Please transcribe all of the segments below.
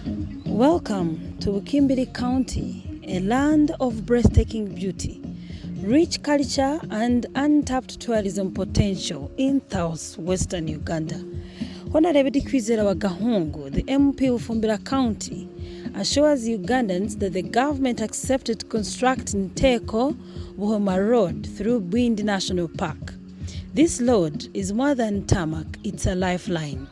Welcome to Bwindi County, a land of breathtaking beauty, rich culture and untapped tourism potential in southwestern Uganda. Hon Eddie to Pay, wa-Gahungu, the MP of Bwindi County, assures Ugandans that the government accepted to construct NTEKO-BUHOMA Road through Bwindi National Park. This road is more than tarmac, it's a lifeline.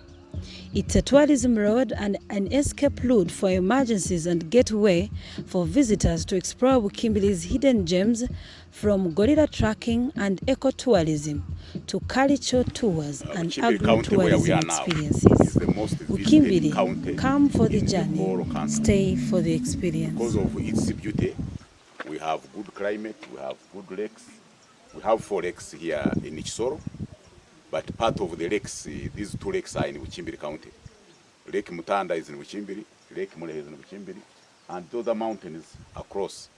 It's a tourism road and an escape route for emergencies and gateway for visitors to explore Bukimbili's hidden gems, from gorilla tracking and ecotourism to cultural tours and agro-tourism experiences. Bukimbili, come for the journey, stay for the experience. Because of its beauty, we have good climate, we have good lakes. We have 4 lakes here in Chisoro. But part of the lakes, these 2 lakes are in Bwindi County. Lake Mutanda is in Bwindi, Lake Mule is in Bwindi, and the other mountains across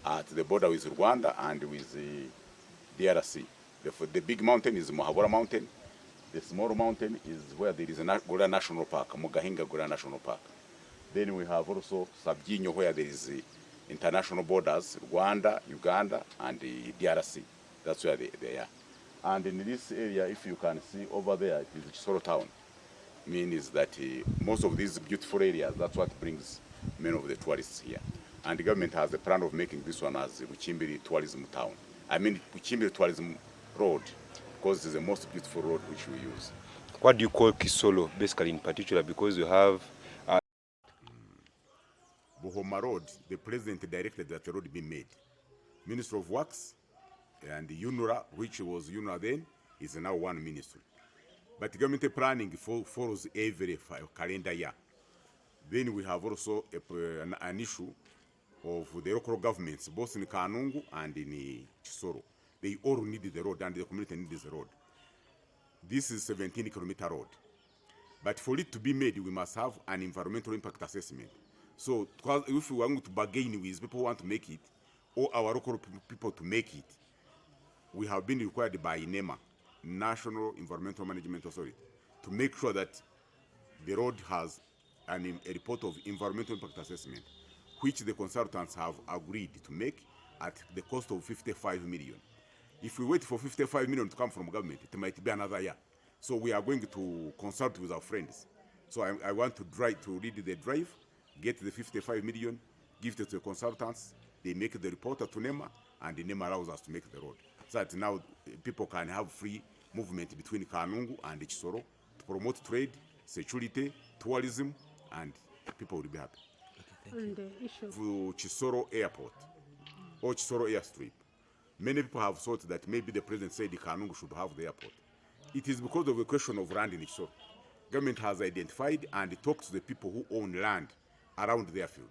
at the border with Rwanda and with the DRC. The big mountain is Muhabura Mountain. The small mountain is where there is a Gorilla National Park, wa-Gahungu Gorilla National Park. Then we have also Sabjinyo, where there is international borders, Rwanda, Uganda, and the DRC. That's where they are. And in this area, if you can see over there, it is Chisoro town. Means that most of these beautiful areas, that's what brings many of the tourists here. And the government has a plan of making this one as Bwindi tourism town. I mean Bwindi tourism road, because it's the most beautiful road which we use. What do you call Chisoro, basically, in particular, because you have Buhoma Road, the president directed that the road be made. Minister of Works and the UNRA, which was UNRA then, is now one ministry. But government planning follows every calendar year. Then we have also an issue of the local governments, both in Kanungu and in Chisoro. They all need the road, and the community needs the road. This is 17-kilometer road. But for it to be made, we must have an environmental impact assessment. So if we want to bargain with people who want to make it, or our local people to make it, we have been required by NEMA, National Environmental Management Authority, to make sure that the road has a report of environmental impact assessment, which the consultants have agreed to make at the cost of 55 million. If we wait for 55 million to come from government, it might be another year. So we are going to consult with our friends. So I want to read the drive, get the 55 million, give it to the consultants, they make the report to NEMA, and the NEMA allows us to make the road. So that now people can have free movement between Kanungu and Chisoro to promote trade, security, tourism, and people will be happy. Okay, and the issue for Chisoro Airport or Chisoro Airstrip, many people have thought that maybe the president said the Kanungu should have the airport. It is because of the question of land in Chisoro. Government has identified and talked to the people who own land around the airfield.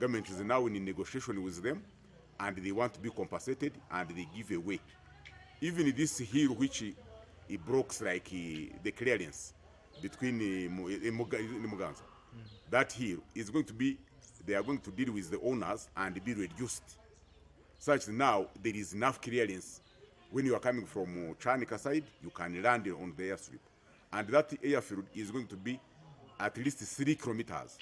Government is now in negotiation with them, and they want to be compensated, and they give away. Even this hill which it breaks like the clearance between Muganza, that hill is going to be, they are going to deal with the owners and be reduced. Such now there is enough clearance. When you are coming from Chanika side, you can land on the airstrip. And that airfield is going to be at least 3 kilometers.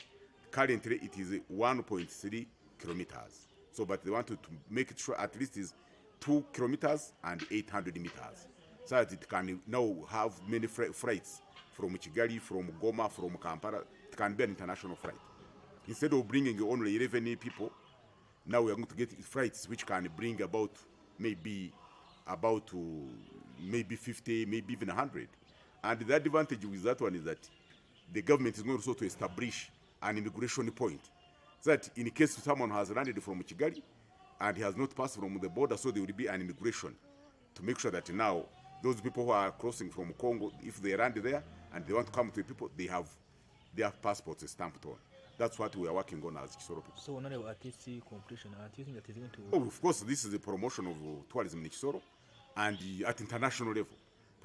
Currently it is 1.3 kilometers. So, but they want to make it sure at least is 2 kilometers and 800 meters. So that it can now have many flights from Kigali, from Goma, from Kampala. It can be an international flight. Instead of bringing only 11 people, now we are going to get flights which can bring about maybe 50, maybe even 100. And the advantage with that one is that the government is going also to establish an immigration point. So that in case someone has landed from Kigali and he has not passed from the border, so there will be an immigration to make sure that now those people who are crossing from Congo, if they land there and they want to come to the people, they have their passports stamped on. That's what we are working on as Chisoro people. So now at this completion, do you think that is going to... Oh, of course, this is the promotion of tourism in Chisoro and at international level.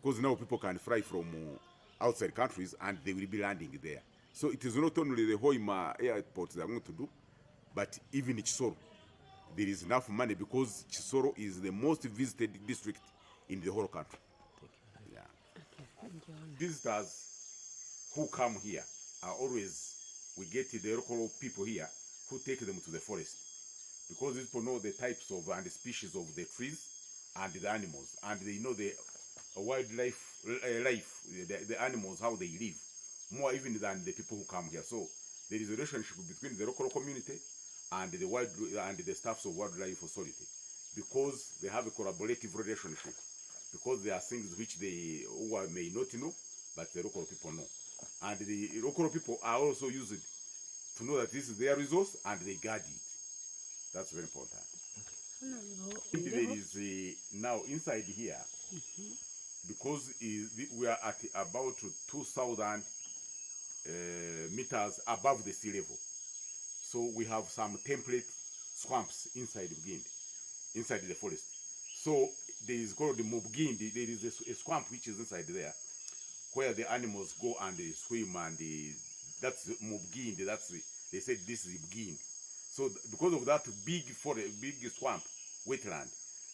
Because now people can fly from outside countries and they will be landing there. So it is not only the Hoima airport they are going to do, but even Chisoro. There is enough money because Chisoro is the most visited district in the whole country. Yeah. Visitors who come here are always we get the local people here who take them to the forest, because these people know the types of and the species of the trees and the animals, and they know the wildlife the animals, how they live, more even than the people who come here. So there is a relationship between the local community and the staffs of wildlife authority, because they have a collaborative relationship, because there are things which they may not know, but the local people know, and the local people are also used to know that this is their resource and they guard it. That's very important. There is now inside here, because we are at about 2,000 meters above the sea level, so we have some temperate swamps inside Bwindi, inside the forest. So there is called the Bwindi. There is a swamp which is inside there, where the animals go and they swim, and that's Bwindi. They said this is Bwindi. So because of that big swamp, wetland,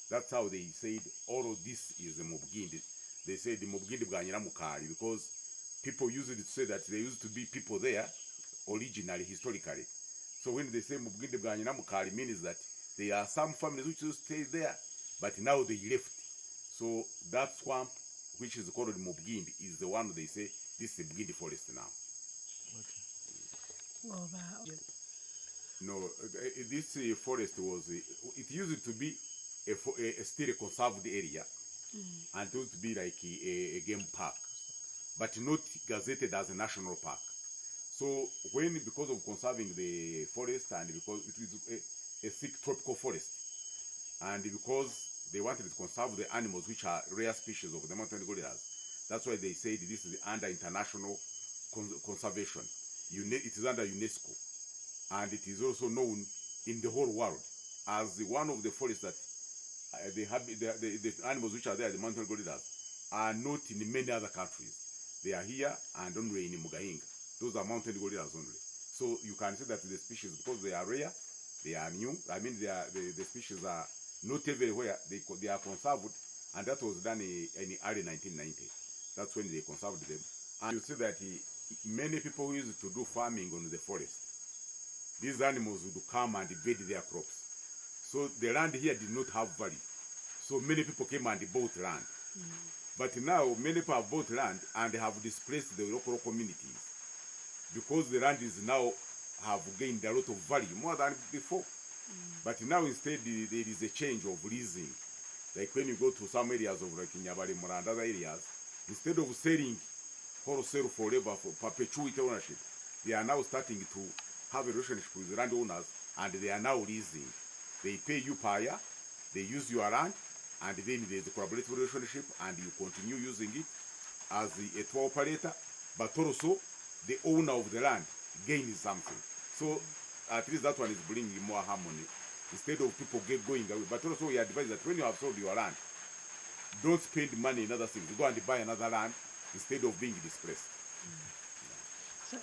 that's how they said all of this is the Bwindi. They said the Bwindi bwa Nyiramukari, because people used to say that there used to be people there originally, historically. So when they say Bwindi bwa Nyiramukari, means that there are some families which used to stay there, but now they left. So that swamp, which is called Bwindi, is the one they say this is the Bwindi forest now. No, this forest was, it used to be still a conserved area, and it used to be like a game park, but not gazetted as a national park. So because of conserving the forest, and because it is a thick tropical forest, and because they wanted to conserve the animals which are rare species of the mountain gorillas, that's why they said this is under international conservation. It is under UNESCO, and it is also known in the whole world as one of the forests that the animals which are there, the mountain gorillas, are not in many other countries. They are here and only in wa-Gahungu. Those are mountain gorillas only. So you can see that the species, because they are rare, they are new. I mean, the species are not everywhere. They are conserved, and that was done in early 1990. That's when they conserved them. And you see that many people used to do farming on the forest. These animals would come and invade their crops. So the land here did not have value. So many people came and bought land. But now many people have bought land and have displaced the local communities, because the land is now have gained a lot of value, more than before. But now instead there is a change of leasing. Like when you go to some areas of like Nyabari, Mora, and other areas, instead of selling wholesale forever for perpetuity ownership, they are now starting to have a relationship with landowners, and they are now leasing. They pay you per year, they use your land, and then there's a collaborative relationship, and you continue using it as a tour operator, but also the owner of the land gains something. So at least that one is bringing more harmony, instead of people going away. But also we advise that when you have sold your land, don't spend money in other things. Go and buy another land instead of being displaced. So